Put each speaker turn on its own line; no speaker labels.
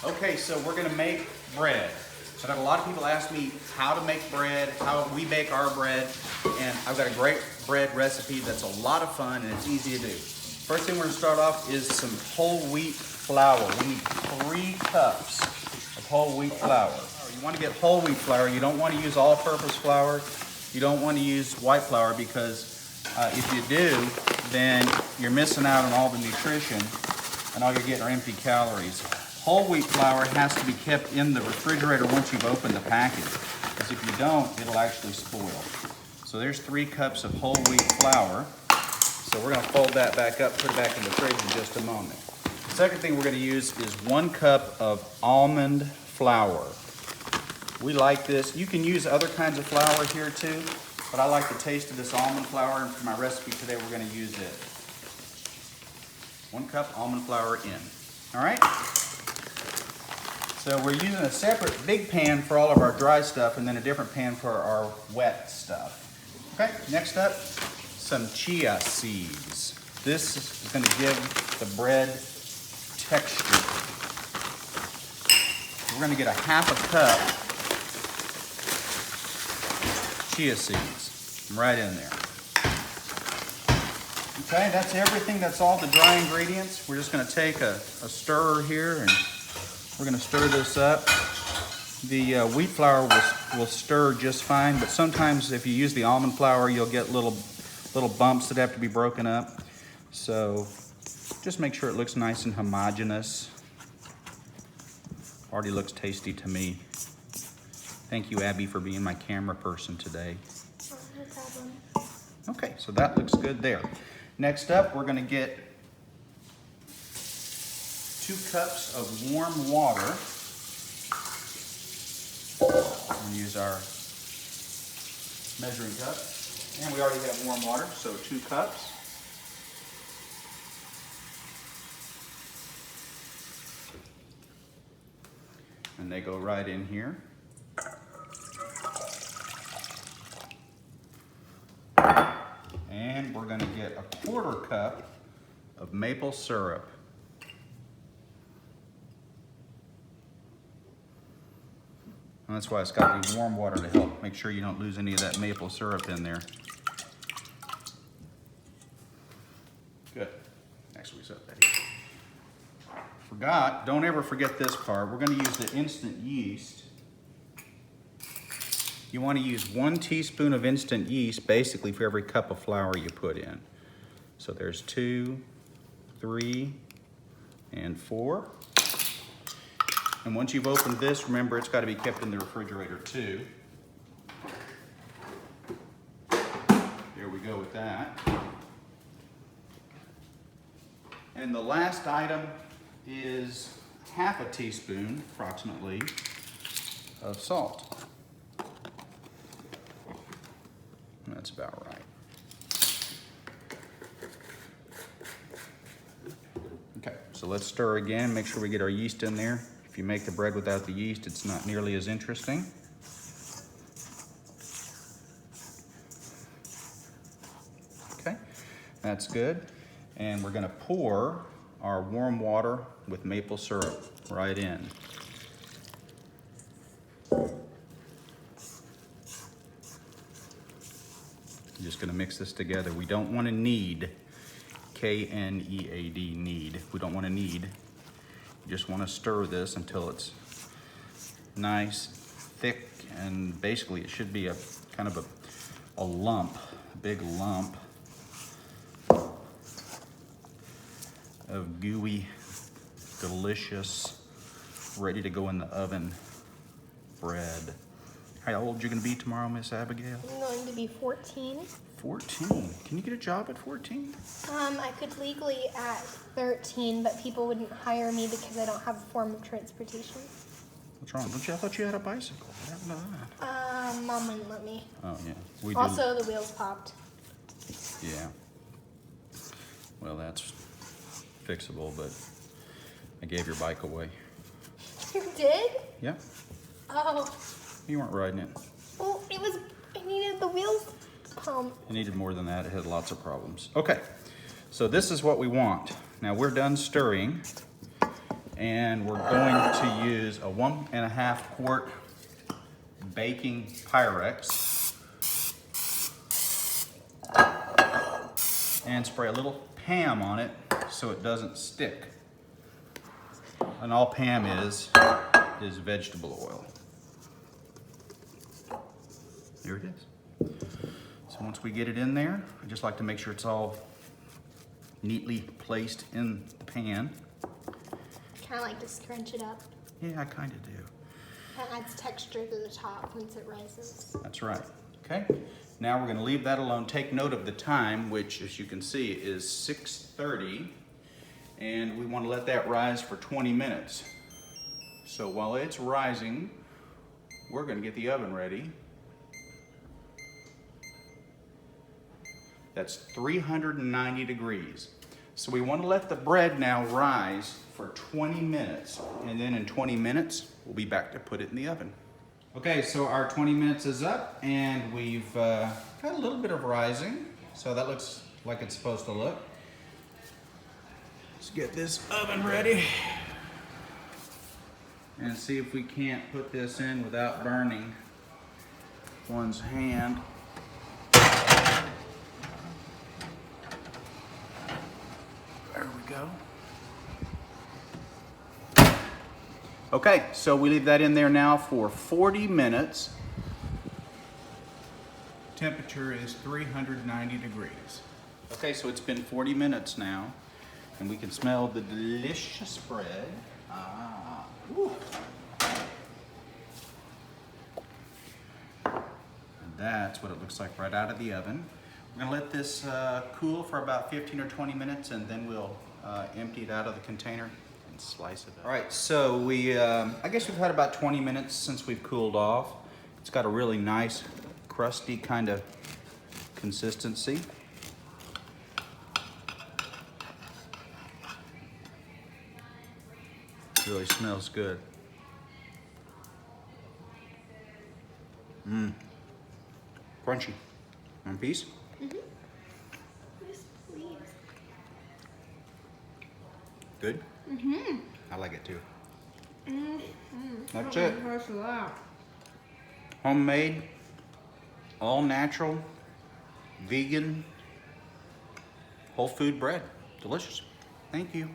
Okay, so we're gonna make bread. So I've had a lot of people ask me how to make bread, how we make our bread, and I've got a great bread recipe that's a lot of fun and it's easy to do. First thing we're gonna start off is some whole wheat flour. We need 3 cups of whole wheat flour. You wanna get whole wheat flour. You don't wanna use all-purpose flour. You don't wanna use white flour because if you do, then you're missing out on all the nutrition and all you're getting are empty calories. Whole wheat flour has to be kept in the refrigerator once you've opened the package, because if you don't, it'll actually spoil. So there's 3 cups of whole wheat flour. So we're gonna fold that back up, put it back in the fridge in just a moment. The second thing we're gonna use is 1 cup of almond flour. We like this. You can use other kinds of flour here too, but I like the taste of this almond flour, and for my recipe today, we're gonna use it. 1 cup almond flour in, all right? So we're using a separate big pan for all of our dry stuff and then a different pan for our wet stuff. Okay, next up, some chia seeds. This is going to give the bread texture. We're going to get a 1/2 cup chia seeds right in there. Okay, that's everything. That's all the dry ingredients. We're just going to take a stirrer here and we're going to stir this up. The wheat flour will stir just fine, but sometimes if you use the almond flour, you'll get little bumps that have to be broken up. So just make sure it looks nice and homogeneous. Already looks tasty to me. Thank you, Abby, for being my camera person today.
Oh, no problem.
Okay, so that looks good there. Next up, we're going to get 2 cups of warm water. We'll use our measuring cup. And we already have warm water, so 2 cups. And they go right in here. And we're going to get a 1/4 cup of maple syrup. And that's why it's got to be warm water to help make sure you don't lose any of that maple syrup in there. Good. Actually, we set that here. Don't ever forget this part. We're going to use the instant yeast. You want to use 1 teaspoon of instant yeast basically for every cup of flour you put in. So there's 2, 3, and 4. And once you've opened this, remember it's got to be kept in the refrigerator too. There we go with that. And the last item is 1/2 teaspoon, approximately, of salt. That's about right. Okay, so let's stir again, make sure we get our yeast in there. If you make the bread without the yeast, it's not nearly as interesting. Okay, that's good. And we're gonna pour our warm water with maple syrup right in. I'm just gonna mix this together. We don't wanna knead, K-N-E-A-D, knead. We don't wanna knead. You just wanna stir this until it's nice, thick, and basically it should be a kind of a lump, a big lump of gooey, delicious, ready to go in the oven bread. How old are you gonna be tomorrow, Miss Abigail?
I'm going to be 14.
14? Can you get a job at 14?
I could legally at 13, but people wouldn't hire me because I don't have a form of transportation.
What's wrong? I thought you had a bicycle. What happened to that?
Mom wouldn't let me.
Oh, yeah. We
Also, the wheels popped.
Yeah. Well, that's fixable, but I gave your bike away.
You did?
Yeah.
Oh.
You weren't riding it.
Well, it needed the wheels pumped.
It needed more than that. It had lots of problems. Okay. So this is what we want. Now we're done stirring. And we're going to use a 1.5 quart baking pyrex and spray a little Pam on it so it doesn't stick. And all Pam is vegetable oil. There it is. So once we get it in there, I just like to make sure it's all neatly placed in the pan.
Kind of like to scrunch it up.
Yeah, I kind of do.
That adds texture to the top once it rises.
That's right. Okay. Now we're going to leave that alone. Take note of the time, which, as you can see, is 6:30, and we want to let that rise for 20 minutes. So while it's rising, we're going to get the oven ready. That's 390 degrees. So we want to let the bread now rise for 20 minutes, and then in 20 minutes, we'll be back to put it in the oven. Okay, so our 20 minutes is up, and we've got a little bit of rising, so that looks like it's supposed to look. Let's get this oven ready and see if we can't put this in without burning one's hand. There we go. Okay, so we leave that in there now for 40 minutes. Temperature is 390 degrees. Okay, so it's been 40 minutes now, and we can smell the delicious bread. Woo. And that's what it looks like right out of the oven. We're gonna let this cool for about 15 or 20 minutes, and then we'll empty it out of the container and slice it up. All right, so I guess we've had about 20 minutes since we've cooled off. It's got a really nice, crusty kind of consistency. It really smells good. Crunchy. One piece?
Mm-hmm. Yes, please.
Good?
Mm-hmm.
I like it too.
Mm-hmm.
That's it. Homemade, all natural, vegan, whole food bread. Delicious. Thank you.